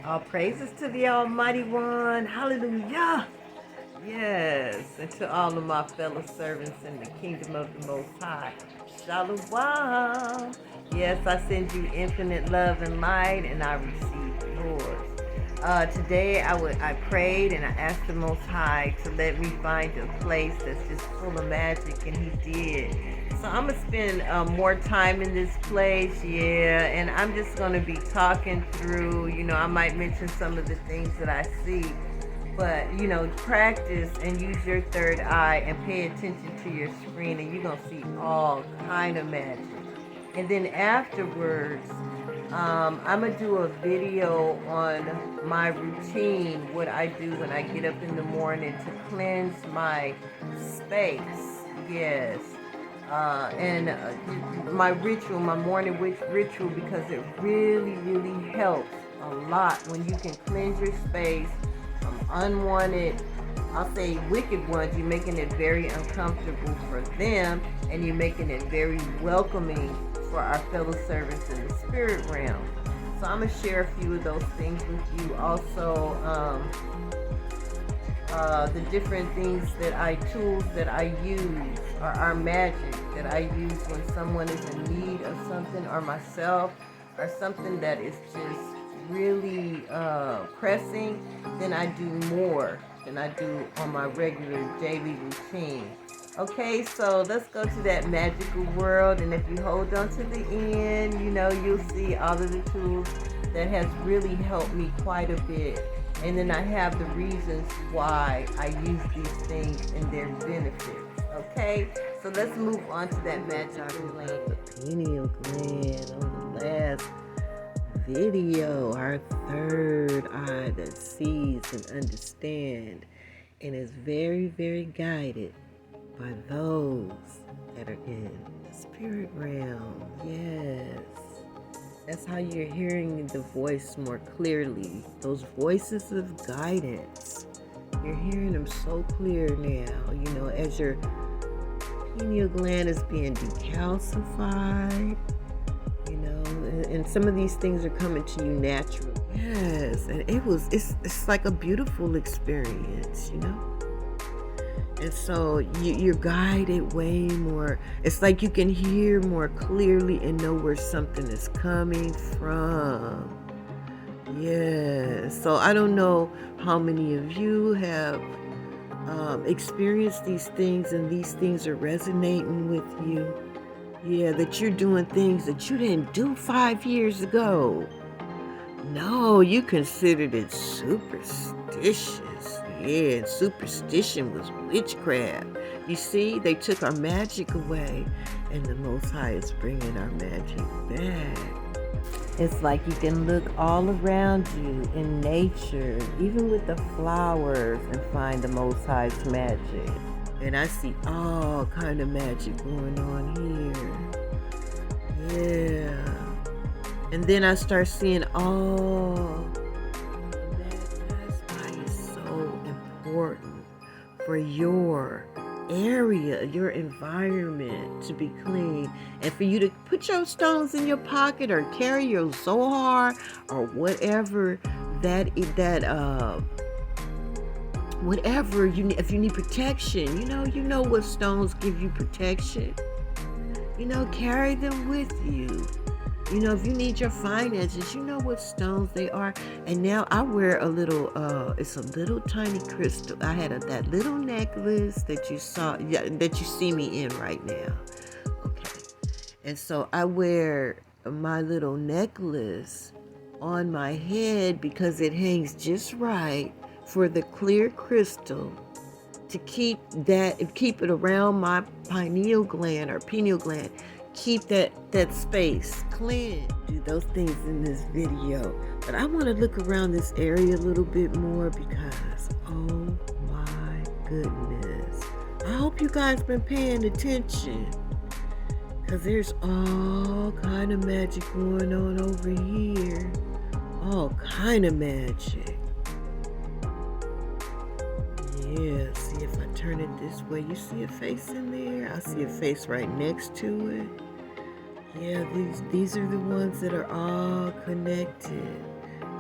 All praises to the Almighty One. Hallelujah. Yes. And to all of my fellow servants in the kingdom of the Most High. Shalom. Yes, I send you infinite love and light, and I receive yours. Today I prayed and I asked the Most High to let me find a place that's just full of magic, and He did. So I'm gonna spend more time in this place, yeah, and I'm just gonna be talking through. I might mention some of the things that I see, but practice and use your third eye and pay attention to your screen, and you're gonna see all kind of magic. And then afterwards, I'm gonna do a video on my routine, what I do when I get up in the morning to cleanse my space. Yes. And my ritual, my morning ritual, because it really, really helps a lot when you can cleanse your space from unwanted, I'll say wicked ones. You're making it very uncomfortable for them, and you're making it very welcoming for our fellow servants in the spirit realm. So I'm going to share a few of those things with you. Also, the different things tools that I use, or our magic that I use when someone is in need of something, or myself, or something that is just really pressing, then I do more than I do on my regular daily routine. Okay, so let's go to that magical world, and if you hold on to the end, you'll see all of the tools that has really helped me quite a bit. And then I have the reasons why I use these things and their benefits. Okay, so let's move on to that magical gland. The pineal gland on the last video, our third eye that sees and understands and is very, very guided by those that are in the spirit realm. Yes. That's how you're hearing the voice more clearly. Those voices of guidance. You're hearing them so clear now, as your pineal gland is being decalcified, and some of these things are coming to you naturally. Yes, and it's like a beautiful experience, And so you're guided way more. It's like you can hear more clearly and know where something is coming from. Yeah. So I don't know how many of you have experienced these things, and these things are resonating with you. Yeah, that you're doing things that you didn't do 5 years ago. No, you considered it superstitious. Yeah, and superstition was witchcraft. You see, they took our magic away, and the Most High is bringing our magic back. It's like you can look all around you in nature, even with the flowers, and find the Most High's magic. And I see all kind of magic going on here. Yeah. And then I start seeing that's why it's so important for your area, your environment to be clean, and for you to put your stones in your pocket or carry your Zohar or whatever whatever you need. If you need protection, you know what stones give you protection. Carry them with you. If you need your finances, you know what stones they are. And now I wear a little, it's a little tiny crystal. I had that little necklace that you see me in right now. Okay. And so I wear my little necklace on my head because it hangs just right for the clear crystal to keep it around my pineal gland or pineal gland. Keep that space clean. Do those things in this video. But I want to look around this area a little bit more because, oh my goodness. I hope you guys been paying attention, because there's all kind of magic going on over here. All kind of magic. Yeah, see, if I turn it this way, you see a face in there? I see a face right next to it. Yeah, these are the ones that are all connected.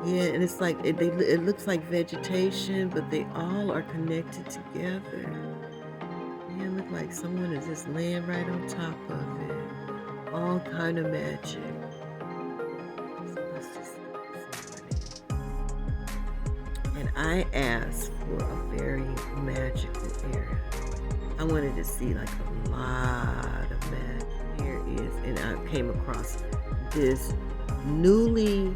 Yeah, and it's like it looks like vegetation, but they all are connected together. Yeah, it looks like someone is just laying right on top of it. All kind of magic. So let's just see. And I asked for a very magical area. I wanted to see like a lot of magic. Here is, and I came across this newly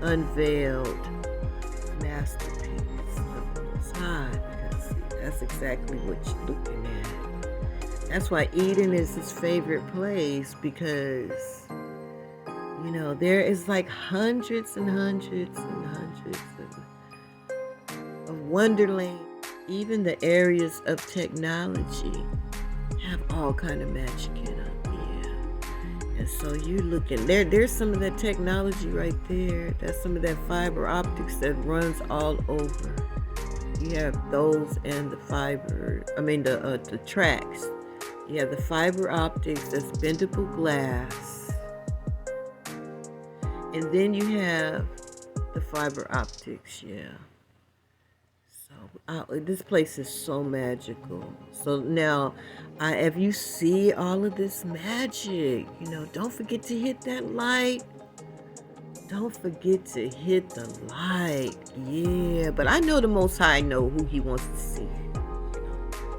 unveiled masterpiece of the Most High. Because see, that's exactly what you're looking at. That's why Eden is his favorite place, because you know there is like hundreds and hundreds and hundreds of wonderland. Even the areas of technology have all kind of magic in them. And so you're looking there's some of that technology right there. That's some of that fiber optics that runs all over. You have those and the the tracks. You have the fiber optics, that's bendable glass. And then you have the fiber optics, yeah. So this place is so magical. So now, if you see all of this magic, you know, don't forget to hit that light. Don't forget to hit the light. Yeah, but I know the Most High know who he wants to see.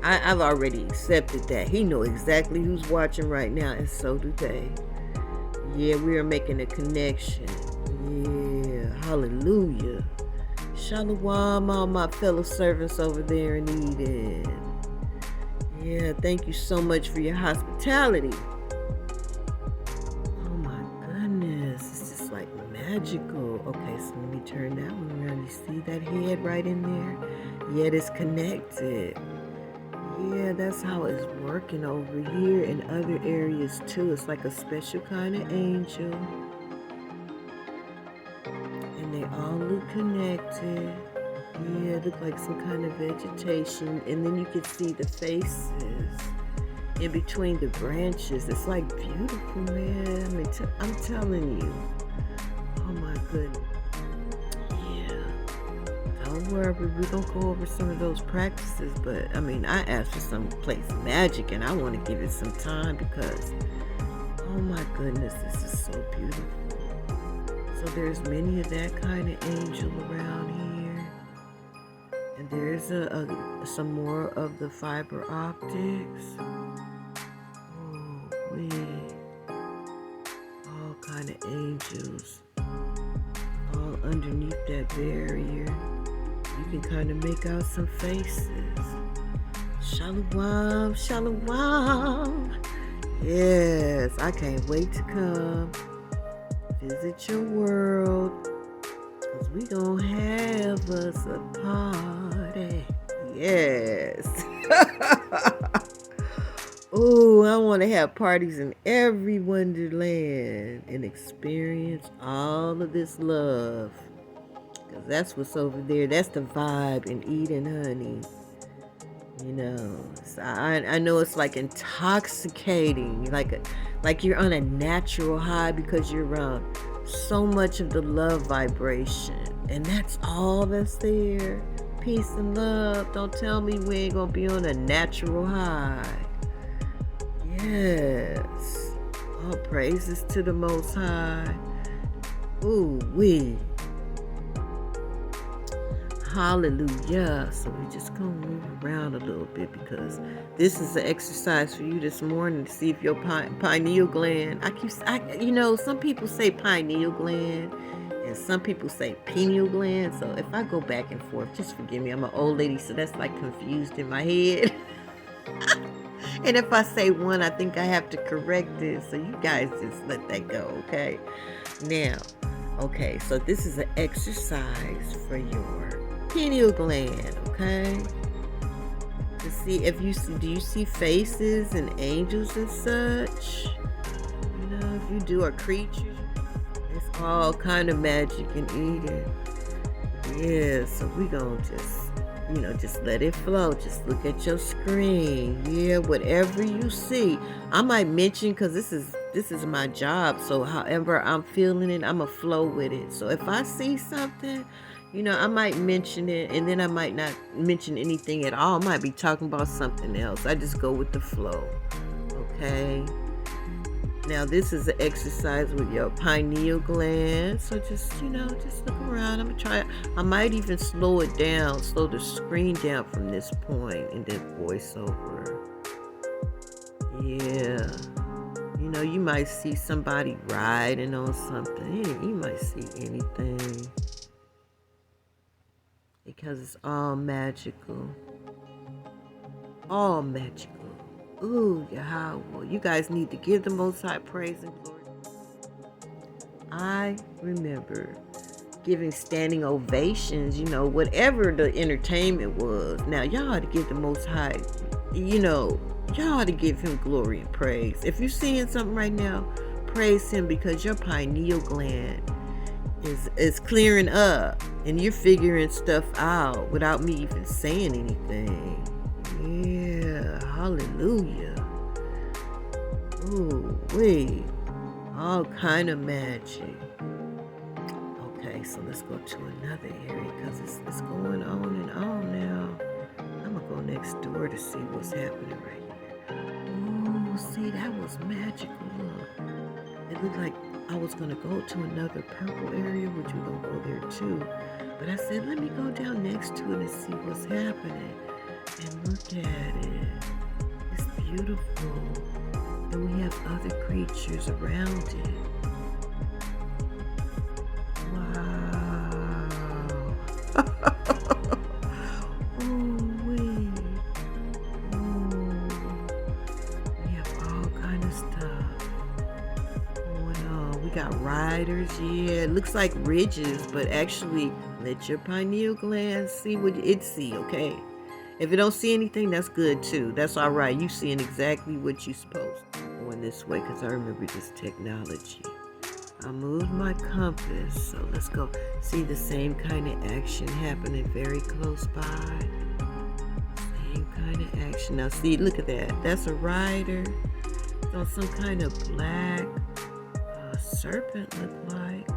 I've already accepted that. He knows exactly who's watching right now, and so do they. Yeah, we are making a connection. Yeah, hallelujah. Shalom, all my fellow servants over there in Eden. Yeah, thank you so much for your hospitality. Oh my goodness, it's just like magical. Okay, so let me turn that one around. You see that head right in there? Yeah, it's connected. Yeah, that's how it's working over here in other areas too. It's like a special kind of angel. And they all look connected. Yeah, it look like some kind of vegetation. And then you can see the faces in between the branches. It's like beautiful, man. I mean, I'm telling you. Oh my goodness. Don't worry, we're going to go over some of those practices, but I mean, I asked for some place magic and I want to give it some time because, oh my goodness, this is so beautiful. So there's many of that kind of angel around here. And there's some more of the fiber optics. Oh, all kind of angels. All underneath that barrier. You can kind of make out some faces. Shalom, shalom. Yes, I can't wait to come visit your world, because we gonna have us a party. Yes. Oh, I want to have parties in every wonderland and experience all of this love. Because that's what's over there. That's the vibe in Eden, honey. You know, so I know it's like intoxicating. Like you're on a natural high because you're around so much of the love vibration. And that's all that's there. Peace and love. Don't tell me we ain't going to be on a natural high. Yes. All praises to the Most High. Ooh, wee. Hallelujah. So we're just going to move around a little bit because this is an exercise for you this morning to see if your pineal gland, some people say pineal gland and some people say pineal gland. So if I go back and forth, just forgive me. I'm an old lady, so that's like confused in my head. And if I say one, I think I have to correct it. So you guys just let that go, okay? Now, okay, so this is an exercise for your pineal gland, okay? To see if do you see faces and angels and such? You know, if you do, or creatures, it's all kind of magic in Eden. Yeah, so we gonna just let it flow. Just look at your screen. Yeah, whatever you see. I might mention, because this is this is my job. So however I'm feeling it, I'm going to flow with it. So if I see something, you know, I might mention it, and then I might not mention anything at all. I might be talking about something else. I just go with the flow. Okay. Now this is an exercise with your pineal gland. So just, you know, just look around. I'm going to try. I might even slow it down, slow the screen down from this point, and then voice over. Yeah. You know, you might see somebody riding on something. You might see anything. Because it's all magical. All magical. Ooh, Yahweh. You guys need to give the Most High praise and glory. I remember giving standing ovations, you know, whatever the entertainment was. Now, y'all ought to give the Most High, you know, y'all ought to give him glory and praise. If you're seeing something right now, praise him, because your pineal gland is clearing up and you're figuring stuff out without me even saying anything. Yeah, hallelujah. Ooh, wait, all kind of magic. Okay, so let's go to another area, because it's going on and on now. I'm gonna go next door to see what's happening right here. Ooh, see, that was magical. Look, it looked like I was gonna go to another purple area, which we're gonna go there too. But I said, let me go down next to it and see what's happening. And look at it. It's beautiful. And we have other creatures around it. Wow. Oh, wait. Oh. We have all kind of stuff going on. We got riders, yeah. It looks like ridges, but actually, let your pineal gland see what it see, okay? If it don't see anything, that's good too. That's all right. You seeing exactly what you're supposed to. Going this way, because I remember this technology. I moved my compass, so let's go see the same kind of action happening very close by. Same kind of action. Now see, look at that. That's a rider. It's on some kind of black serpent, look like.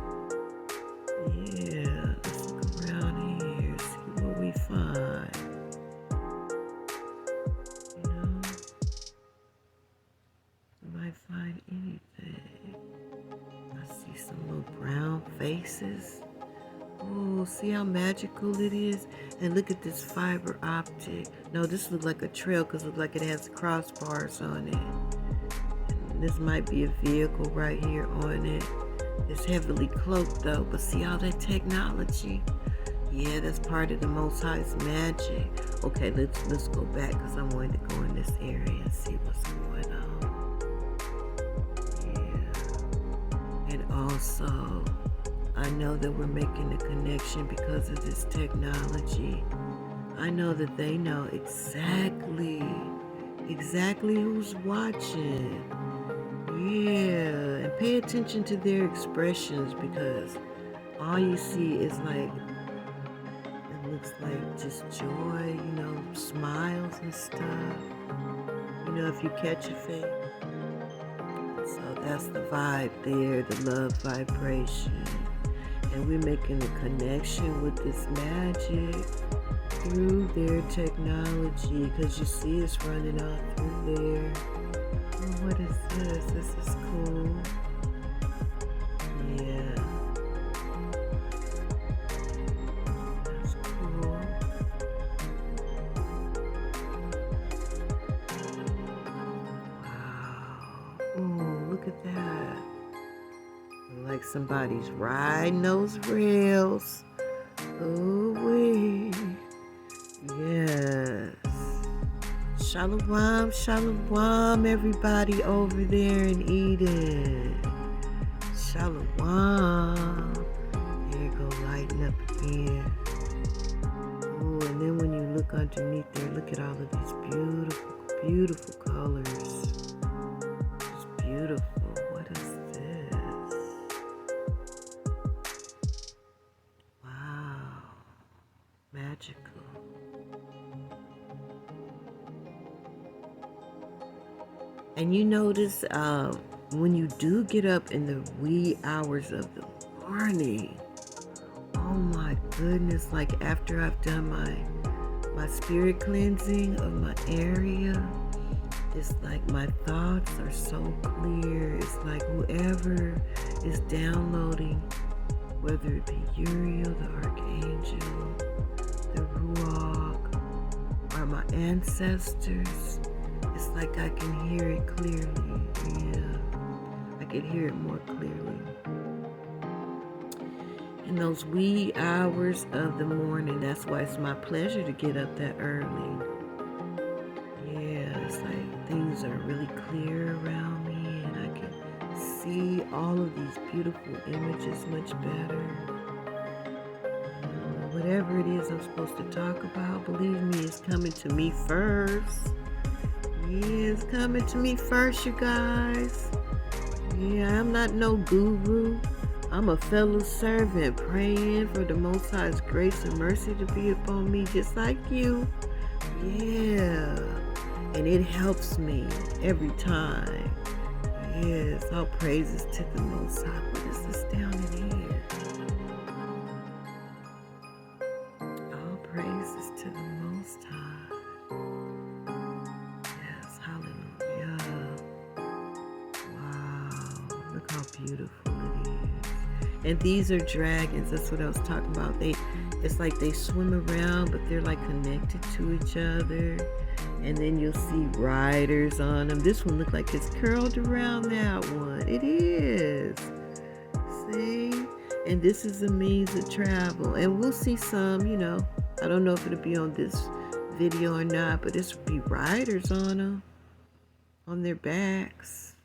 Yeah, let's look around here, see what we find. Find anything. I see some little brown faces. Oh, see how magical it is? And look at this fiber optic. No, this looks like a trail, because it looks like it has crossbars on it. And this might be a vehicle right here on it. It's heavily cloaked though, but see all that technology? Yeah, that's part of the Most High's magic. Okay, let's go back, because I'm going to go in this area and see what's going on. Also, I know that we're making a connection because of this technology. I know that they know exactly who's watching. Yeah, and pay attention to their expressions, because all you see is like, it looks like just joy, you know, smiles and stuff. You know, if you catch a face. So that's the vibe there, the love vibration. And we're making a connection with this magic through their technology, because you see it's running out through there. Oh, what is this? This is cool. Yeah. That's cool. Wow. Ooh, look at that. Like somebody's riding those rails. Ooh-wee. Yes. Shalom, shalom, everybody over there in Eden. Shalom. There you go, lighting up again. Oh, and then when you look underneath there, look at all of these beautiful, beautiful colors. It's beautiful. What is this? Wow. Magical. And you notice when you do get up in the wee hours of the morning, oh my goodness, like after I've done my spirit cleansing of my area, it's like my thoughts are so clear. It's like whoever is downloading, whether it be Uriel, the Archangel, the Ruach, or my ancestors, it's like I can hear it clearly. Yeah, I can hear it more clearly. In those wee hours of the morning, that's why it's my pleasure to get up that early. Yeah, it's like things are really clear around me and I can see all of these beautiful images much better. Whatever it is I'm supposed to talk about, believe me, it's coming to me first. Yeah, it's coming to me first, you guys. Yeah, I'm not no guru. I'm a fellow servant praying for the Most High's grace and mercy to be upon me just like you. Yeah, and it helps me every time. Yes, all praises to the Most High. What is this down in here? All praises to the Most High. Yes, hallelujah. Wow, look how beautiful it is. And these are dragons. That's what I was talking about. It's like they swim around, but they're like connected to each other. And then you'll see riders on them. This one looked like it's curled around that one. It is. See? And this is a means of travel. And we'll see some, I don't know if it'll be on this video or not, but this will be riders on them. On their backs.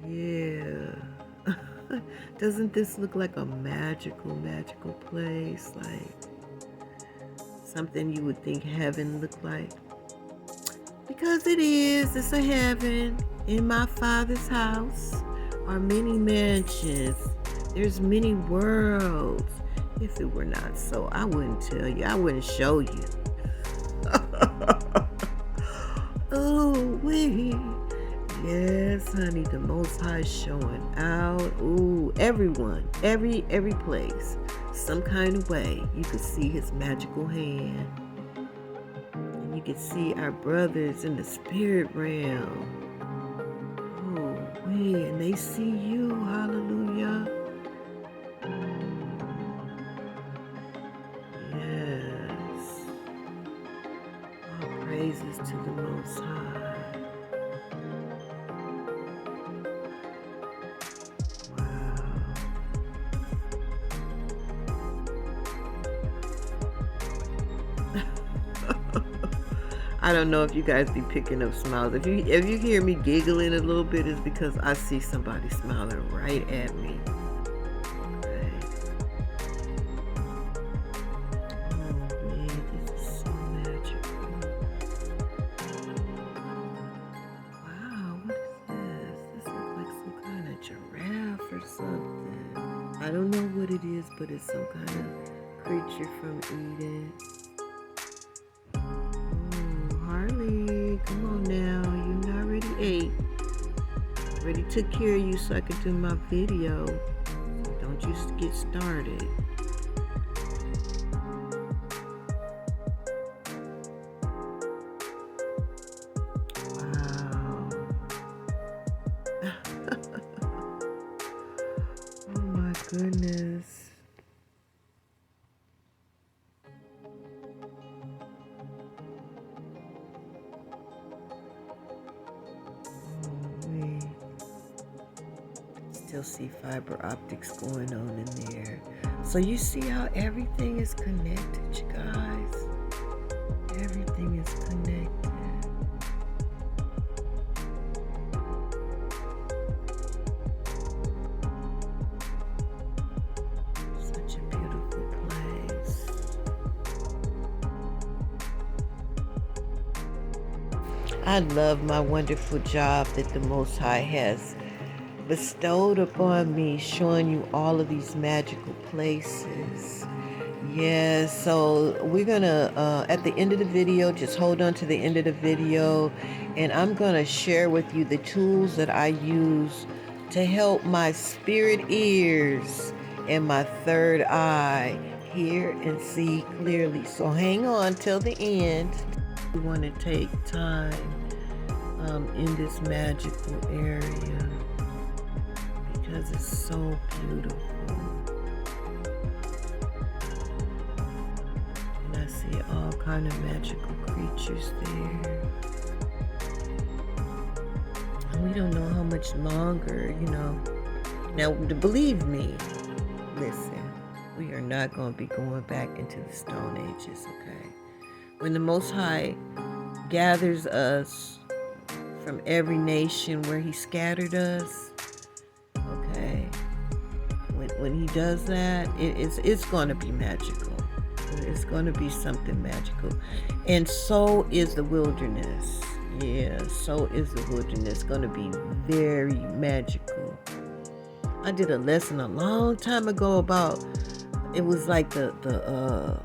Yeah. Doesn't this look like a magical place? Like something you would think heaven looked like? Because it is. It's a heaven. In my Father's house are many mansions. There's many worlds. If it were not so, I wouldn't tell you. I wouldn't show you. Oh, wait. Yes, honey, the Most High is showing out. Ooh, everyone, every place, some kind of way, you could see his magical hand. And you can see our brothers in the spirit realm. Oh, wait, and they see you. Hallelujah. Yes. All praises to the Most High. I don't know if you guys be picking up smiles. If you hear me giggling a little bit, it's because I see somebody smiling right at me. Okay. Oh man, this is so magical. Wow, what is this? This looks like some kind of giraffe or something. I don't know what it is, but it's some kind of creature from Eden. Come on now, you already ate. Already took care of you so I could do my video. Don't just get started. Wow. Oh my goodness. Still see fiber optics going on in there. So you see how everything is connected, you guys? Everything is connected. Such a beautiful place. I love my wonderful job that the Most High has bestowed upon me, showing you all of these magical places Yes, so we're gonna at the end of the video, just hold on to the end of the video, and I'm gonna share with you the tools that I use to help my spirit ears and my third eye hear and see clearly. So hang on till the end. We want to take time in this magical area because it's so beautiful. I see all kind of magical creatures there. And we don't know how much longer, Now, believe me, listen, we are not going to be going back into the Stone Ages, okay? When the Most High gathers us from every nation where he scattered us, okay? When he does that, it's going to be magical. It's going to be something magical. And so is the wilderness. Yeah, so is the wilderness going to be very magical. I did a lesson a long time ago about, it was like the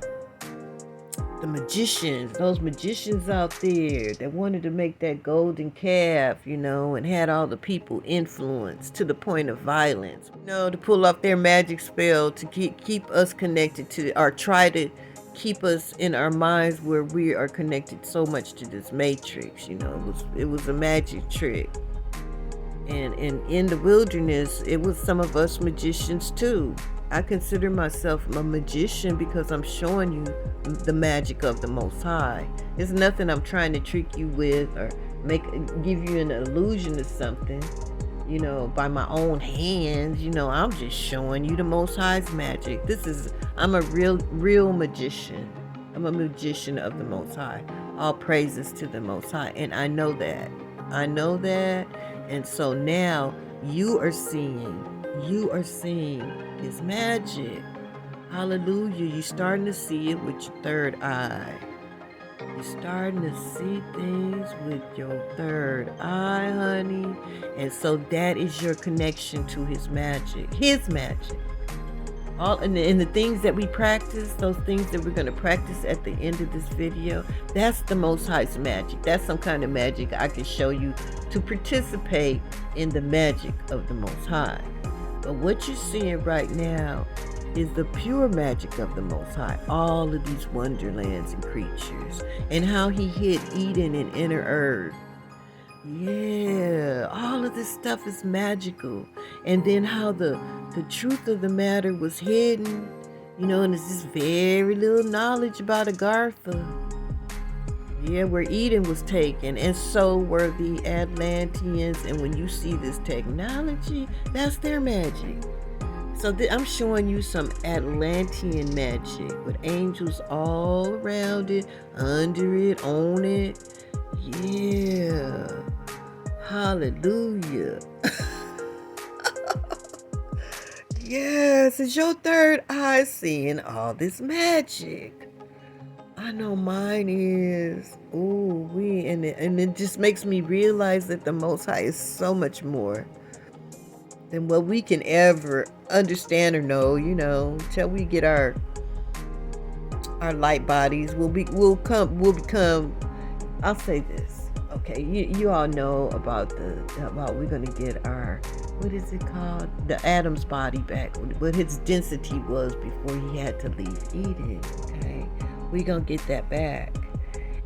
magicians, those magicians out there that wanted to make that golden calf, and had all the people influenced to the point of violence, to pull off their magic spell to keep us connected to, or try to keep us in our minds where we are connected so much to this matrix. It was a magic trick. And in the wilderness, it was some of us magicians too. I consider myself a magician because I'm showing you the magic of the Most High. It's nothing I'm trying to trick you with or give you an illusion of something, by my own hands. I'm just showing you the Most High's magic. I'm a real magician. I'm a magician of the Most High. All praises to the Most High. And I know that. And so now you are seeing his magic. Hallelujah. You're starting to see it with your third eye. You're starting to see things with your third eye, honey. And so that is your connection to his magic. His magic. And the things that we practice, those things that we're going to practice at the end of this video, that's the Most High's magic. That's some kind of magic I can show you to participate in the magic of the Most High. But what you're seeing right now is the pure magic of the Most High. All of these wonderlands and creatures, and how he hid Eden and inner earth. Yeah, all of this stuff is magical. And then how the truth of the matter was hidden, and it's just very little knowledge about Agartha. Yeah, where Eden was taken, and so were the Atlanteans. And when you see this technology, that's their magic. So I'm showing you some Atlantean magic with angels all around it, under it, on it. Yeah. Hallelujah. Yes, it's your third eye seeing all this magic. I know mine is. Ooh, and it just makes me realize that the Most High is so much more than what we can ever understand or know, till we get our light bodies. We'll become, I'll say this. Okay, you all know about we're gonna get our, what is it called? The Adam's body back, what his density was before he had to leave Eden. Okay, we're gonna get that back.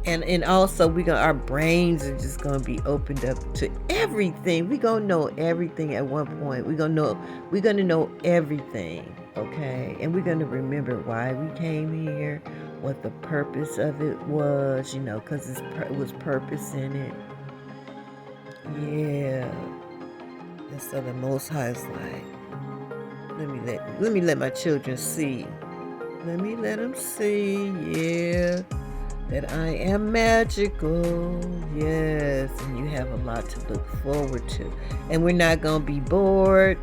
And also our brains are just gonna be opened up to everything. We're gonna know everything at one point. We're gonna know everything, okay? And we're gonna remember why we came here, what the purpose of it was, because it was purpose in it. Yeah. And so the Most High is like, let me let my children see. Let me let them see, yeah, that I am magical. Yes, and you have a lot to look forward to. And we're not going to be bored,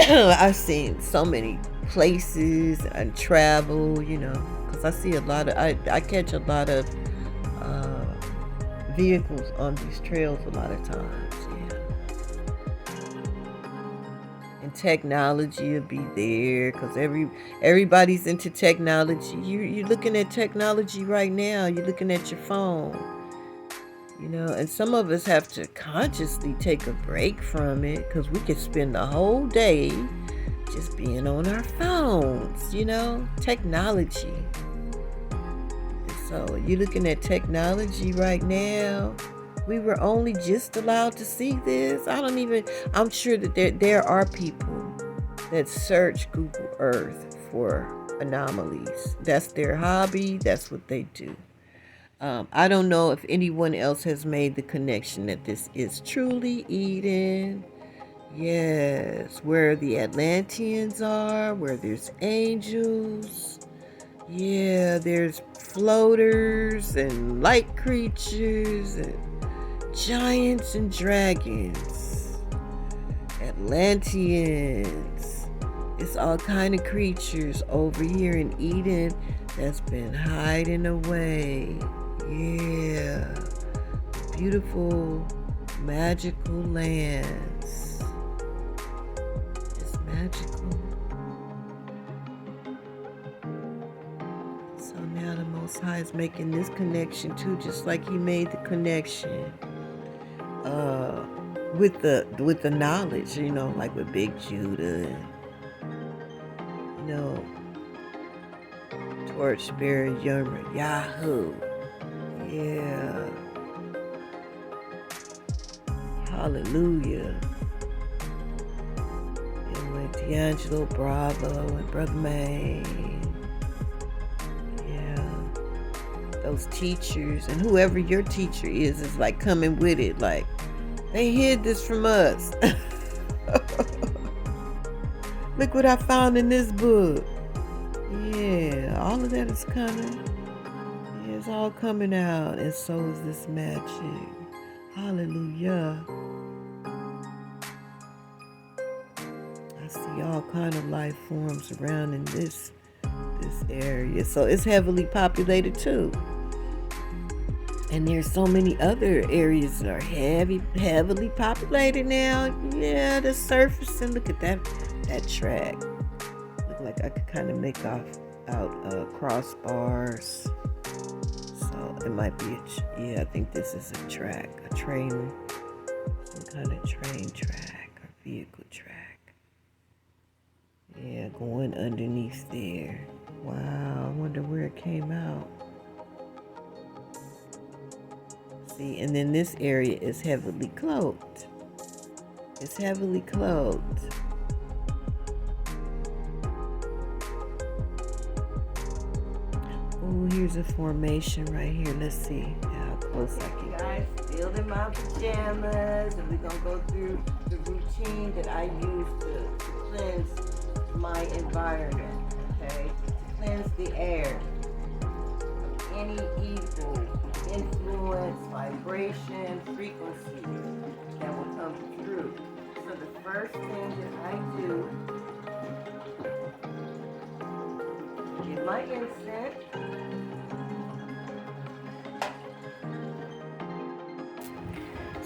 I've seen so many places and travel, because I see a lot of, I catch a lot of vehicles on these trails a lot of times, yeah. And technology will be there because everybody's into technology. You're looking at technology right now. You're looking at your phone. You know, and some of us have to consciously take a break from it because we could spend the whole day just being on our phones, you know, technology. So you're looking at technology right now. We were only just allowed to see this. I'm sure that there are people that search Google Earth for anomalies. That's their hobby. That's what they do. I don't know if anyone else has made the connection that this is truly Eden. Yes, where the Atlanteans are, where there's angels. Yeah, there's floaters and light creatures and giants and dragons. Atlanteans. It's all kind of creatures over here in Eden that's been hiding away. Yeah, beautiful, magical lands. It's magical. So now the Most High is making this connection too, just like He made the connection with the knowledge, you know, like with Big Judah, and, you know, Torchbearer Yahoo. Yeah. Hallelujah. And with D'Angelo Bravo and Brother Maine. Yeah. Those teachers and whoever your teacher is like coming with it. Like, they hid this from us. Look what I found in this book. Yeah, all of that is coming. Yeah, it's all coming out. And so is this magic. Hallelujah. I see all kind of life forms around in this area. So it's heavily populated too. And there's so many other areas that are heavily populated now. Yeah, the surface, and look at that track. Look like I could kind of make out crossbars. So it might be I think this is a track, a train, some kind of train track or vehicle track. Yeah, going underneath there. Wow, I wonder where it came out. See, and then this area is heavily cloaked. It's heavily cloaked. Oh, here's a formation right here. Let's see how close I can. Guys, still in my pajamas, and we're gonna go through the routine that I use to cleanse my environment. Okay, to cleanse the air of any evil influence, vibration, frequency that will come through. So the first thing that I do, get my incense.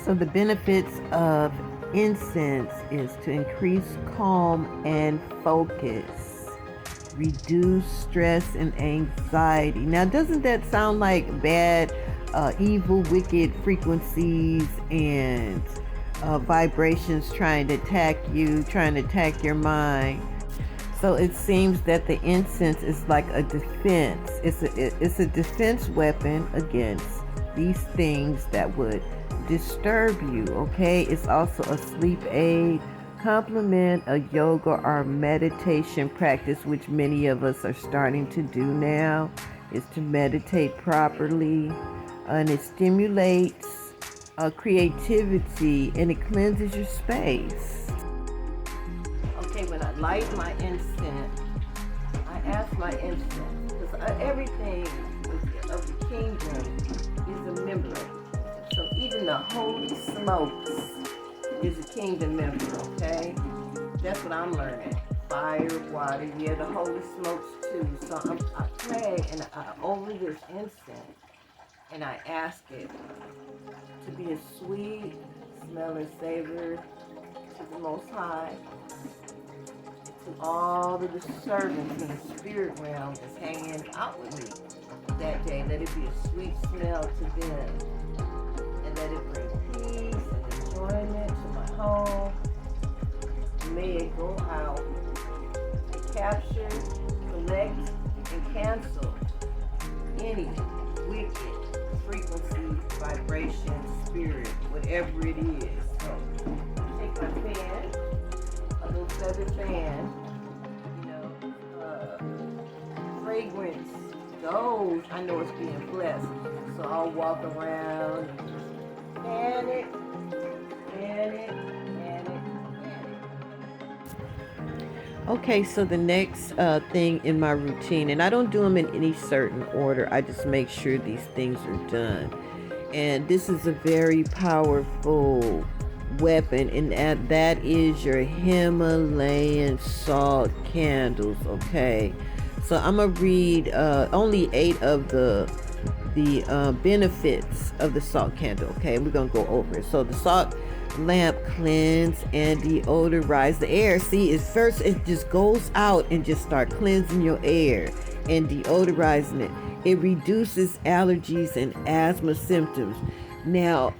So the benefits of incense is to increase calm and focus, reduce stress and anxiety. Now, doesn't that sound like bad, evil, wicked frequencies and vibrations trying to attack you, trying to attack your mind? So it seems that the incense is like a defense. It's a defense weapon against these things that would disturb you, okay? It's also a sleep aid, complement a yoga or meditation practice, which many of us are starting to do now, is to meditate properly. And it stimulates creativity, and it cleanses your space. Okay, when I light my incense, I ask my incense, because everything of the kingdom is a member of it. So even the holy smokes is a kingdom member, okay? That's what I'm learning. Fire, water, yeah, the holy smokes too. So I pray and over this incense, and I ask it to be a sweet smell and savor to the Most High. all of the servants in the spirit realm is hanging out with me that day. Let it be a sweet smell to them. And let it bring peace and enjoyment to my home. May it go out and capture, collect, and cancel any wicked frequency, vibration, spirit, whatever it is. So take my fan, a little feather fan, fragrance goes. I know it's being blessed. So I'll walk around and just fan it, fan it, fan it, fan it. Okay, so the next thing in my routine, and I don't do them in any certain order, I just make sure these things are done. And this is a very powerful weapon, and that is your Himalayan salt candles. Okay, so I'm gonna read only 8 of the benefits of the salt candle. Okay, we're gonna go over it. So the salt lamp cleanse and deodorize the air. See, it just goes out and just start cleansing your air and deodorizing it. It reduces allergies and asthma symptoms. Now,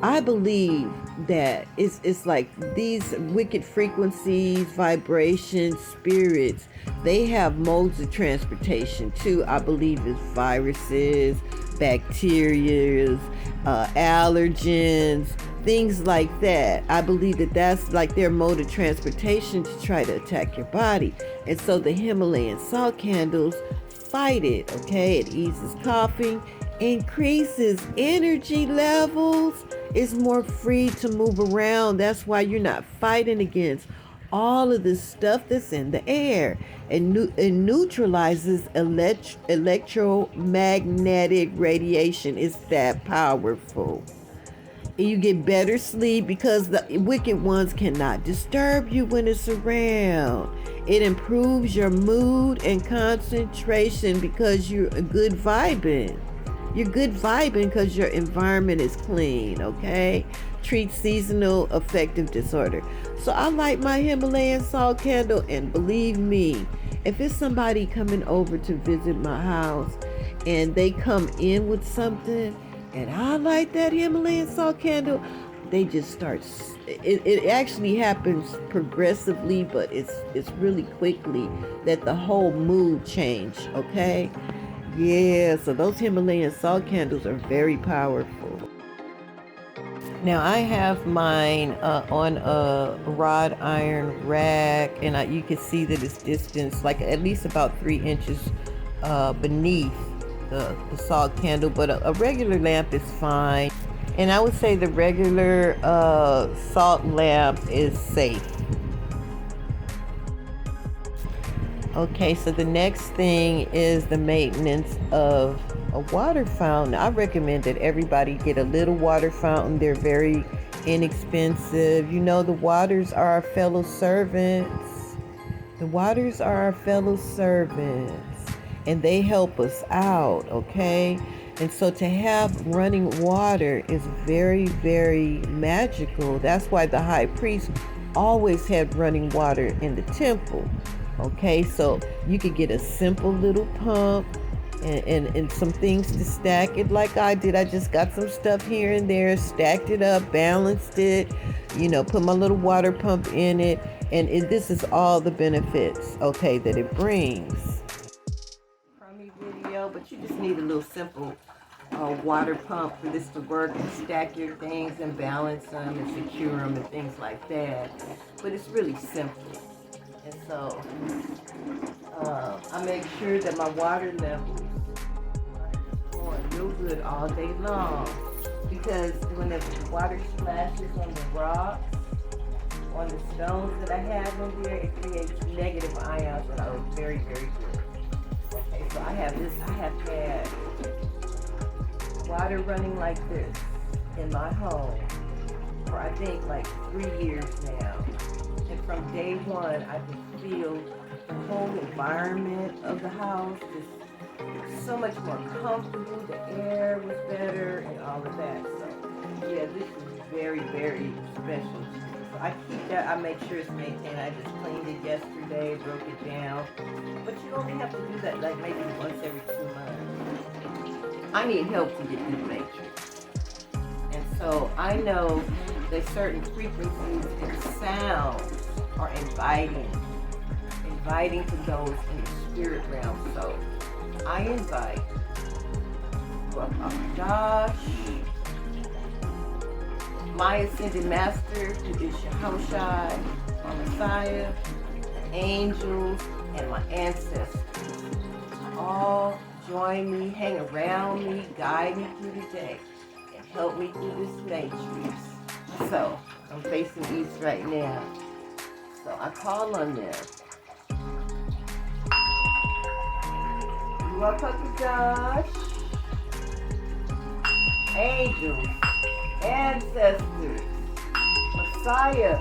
I believe that it's like these wicked frequencies, vibrations, spirits, they have modes of transportation too. I believe it's viruses, bacteria, allergens, things like that. I believe that that's like their mode of transportation to try to attack your body. And so the Himalayan salt candles fight it. Okay, it eases coughing, increases energy levels, is more free to move around. That's why you're not fighting against all of this stuff that's in the air. And neutralizes electromagnetic radiation. It's that powerful. And you get better sleep because the wicked ones cannot disturb you when it's around. It improves your mood and concentration because you're good vibing. You're good vibing because your environment is clean, okay? Treat seasonal affective disorder. So I light my Himalayan salt candle, and believe me, if it's somebody coming over to visit my house and they come in with something and I light that Himalayan salt candle, they just start. It actually happens progressively, but it's really quickly that the whole mood change, okay? Yeah, so those Himalayan salt candles are very powerful. Now I have mine on a wrought iron rack, and you can see that it's distanced like at least about 3 inches beneath the salt candle, but a regular lamp is fine. And I would say the regular salt lamp is safe. Okay, so the next thing is the maintenance of a water fountain. I recommend that everybody get a little water fountain. They're very inexpensive. You know, the waters are our fellow servants. The waters are our fellow servants, and they help us out, okay? And so to have running water is very, very magical. That's why the high priest always had running water in the temple. Okay, so you could get a simple little pump and some things to stack it like I did. I just got some stuff here and there, stacked it up, balanced it, put my little water pump in it. And this is all the benefits, okay, that it brings. Crummy video, but you just need a little simple water pump for this to work and stack your things and balance them and secure them and things like that. But it's really simple. And so I make sure that my water levels are going real good all day long, because when the water splashes on the rocks, on the stones that I have in there, it creates negative ions that are very, very good. Okay, so I have had water running like this in my home for I think like 3 years now. And from day one, I could feel the whole environment of the house just so much more comfortable. The air was better and all of that. So, yeah, this is very, very special. So I keep that. I make sure it's maintained. I just cleaned it yesterday, broke it down. But you only have to do that like maybe once every 2 months. I need help to get through the matrix. And so I know that certain frequencies and sounds are inviting to those in the spirit realm. So I invite Josh, my ascended master, who is Yahushua, my Messiah, the angels, and my ancestors. All join me, hang around me, guide me through the day, and help me through this matrix. So I'm facing east right now. So I call on them. Josh, angels, ancestors, Messiah,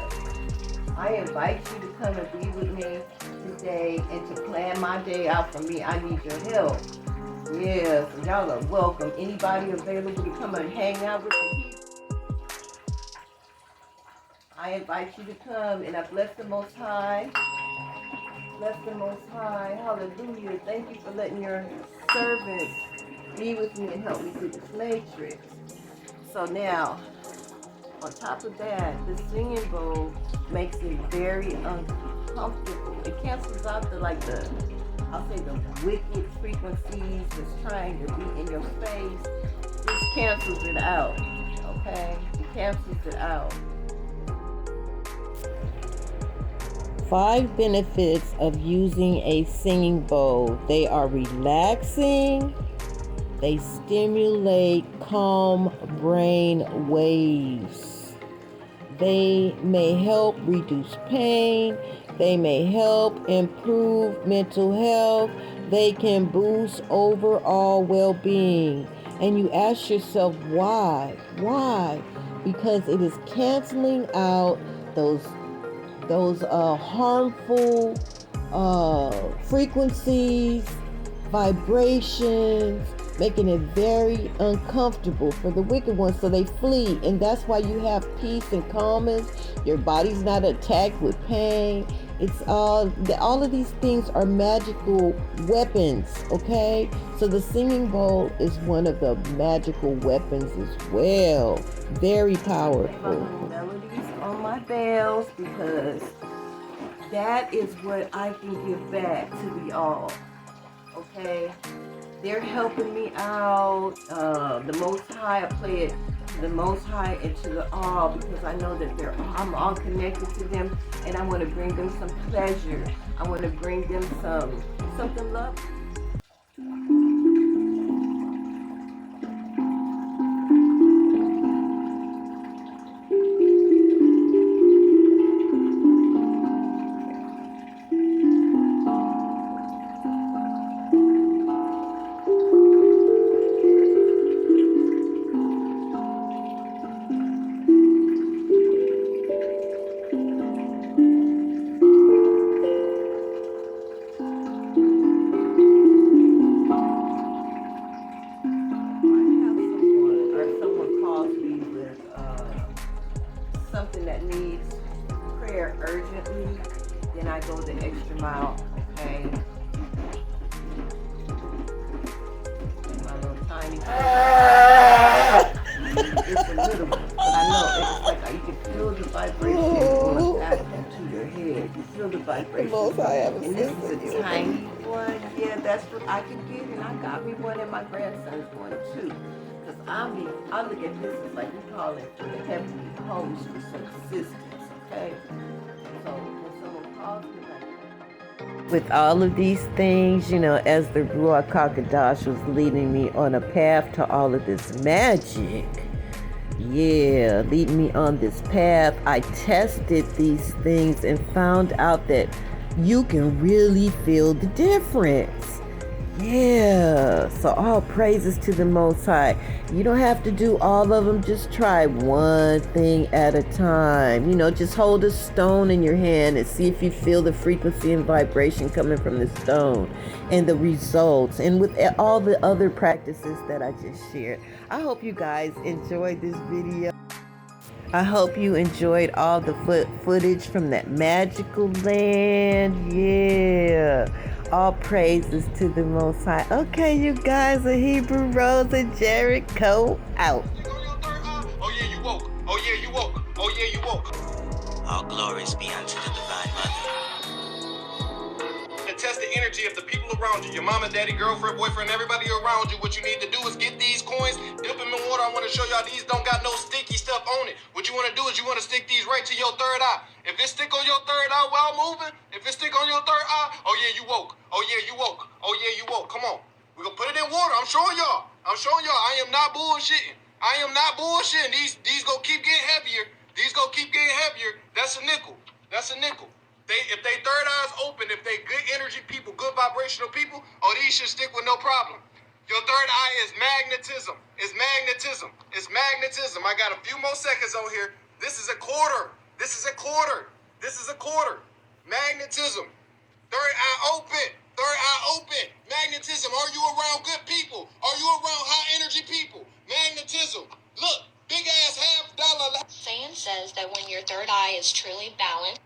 I invite you to come and be with me today and to plan my day out for me. I need your help. Yes, and y'all are welcome. Anybody available to come and hang out with me? I invite you to come, and I bless the Most High. Bless the Most High. Hallelujah. Thank you for letting your servants be with me and help me through this matrix. So now, on top of that, the singing bowl makes it very uncomfortable. It cancels out the wicked frequencies that's trying to be in your space. This cancels it out, okay? It cancels it out. 5 benefits of using a singing bowl. They are relaxing. They stimulate calm brain waves. They may help reduce pain. They may help improve mental health. They can boost overall well-being. And you ask yourself, why? Why? Because it is canceling out those harmful frequencies, vibrations, making it very uncomfortable for the wicked ones, so they flee. And that's why you have peace and calmness. Your body's not attacked with pain. It's all of these things are magical weapons, okay? So the singing bowl is one of the magical weapons as well. Very powerful. On my bells, because that is what I can give back to the all. Okay, they're helping me out. The Most High, I play it to the Most High and to the all, because I know that I'm all connected to them, and I want to bring them some pleasure. I want to bring them something lovely. Something that needs prayer urgently, then I go the extra mile, okay? My little tiny it's a little one, but I know it's like you can feel the vibration going back into your head. You feel the vibration. And this is a tiny one. Yeah, that's what I can get, and I got me one, and my grandson's one too. Because I look at this as like we call it the heavenly host for subsistence, okay? So when someone calls me like, with all of these things, as the Ruach HaKodesh was leading me on a path to all of this magic, leading me on this path, I tested these things and found out that you can really feel the difference. So all praises to the Most High. You don't have to do all of them. Just try one thing at a time. Just hold a stone in your hand and see if you feel the frequency and vibration coming from the stone and the results. And with all the other practices that I just shared. I hope you guys enjoyed this video. I hope you enjoyed all the footage from that magical land. Yeah. All praises to the Most High. Okay, you guys, the Hebrew Rose and Jericho out. Oh yeah, you woke. Oh yeah, you woke. Oh yeah, you woke. All glories be unto the Divine Mother. To test the energy of the people around you, your mama, daddy, girlfriend, boyfriend, everybody around you. What you need to do is get these coins, dip them in water. I want to show y'all these don't got no sticky stuff on it. What you want to do is you want to stick these right to your third eye. If it stick on your third eye while moving, if it stick on your third eye, oh yeah, you woke. Oh yeah, you woke. Oh yeah, you woke. Come on. We're gonna put it in water. I'm showing y'all. I am not bullshitting. I am not bullshitting. These gonna keep getting heavier. These gonna keep getting heavier. That's a nickel. That's a nickel. If they third eyes open, if they good energy people, good vibrational people, oh, these should stick with no problem. Your third eye is magnetism. It's magnetism. It's magnetism. I got a few more seconds on here. This is a quarter. This is a quarter. This is a quarter. Magnetism. Third eye open. Third eye open. Magnetism. Are you around good people? Are you around high energy people? Magnetism. Look, big ass $50. Saying says that when your third eye is truly balanced,